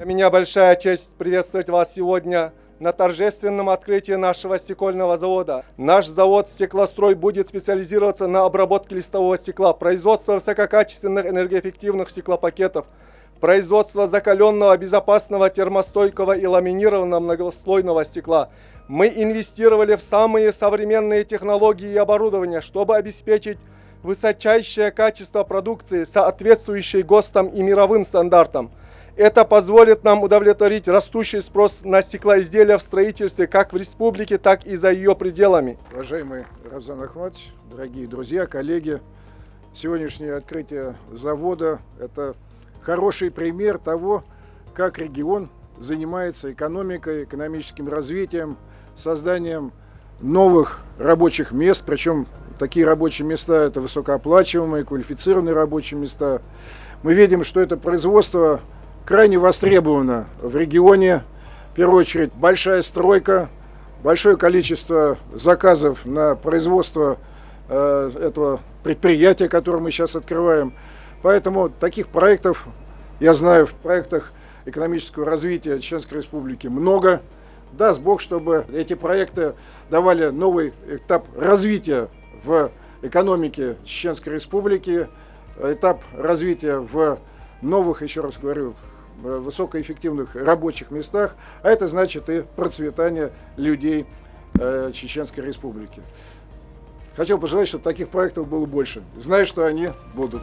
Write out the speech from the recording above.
Для меня большая честь приветствовать вас сегодня на торжественном открытии нашего стекольного завода. Наш завод «Стеклострой» будет специализироваться на обработке листового стекла, производство высококачественных энергоэффективных стеклопакетов, производство закаленного, безопасного, термостойкого и ламинированного многослойного стекла. Мы инвестировали в самые современные технологии и оборудование, чтобы обеспечить высочайшее качество продукции, соответствующей ГОСТам и мировым стандартам. Это позволит нам удовлетворить растущий спрос на стеклоизделия в строительстве как в республике, так и за ее пределами. Уважаемый Равзан Ахматович, дорогие друзья, коллеги, сегодняшнее открытие завода – это хороший пример того, как регион занимается экономикой, экономическим развитием, созданием новых рабочих мест, причем такие рабочие места – это высокооплачиваемые, квалифицированные рабочие места. Мы видим, что это производство крайне востребовано в регионе. В первую очередь большая стройка, большое количество заказов на производство этого предприятия, которое мы сейчас открываем. Поэтому таких проектов, я знаю, в проектах экономического развития Чеченской Республики много. Даст Бог, чтобы эти проекты давали новый этап развития в экономике Чеченской Республики, этап развития в новых, еще раз говорю, высокоэффективных рабочих местах, а это значит и процветание людей Чеченской Республики. Хотел пожелать, чтобы таких проектов было больше. Знаю, что они будут.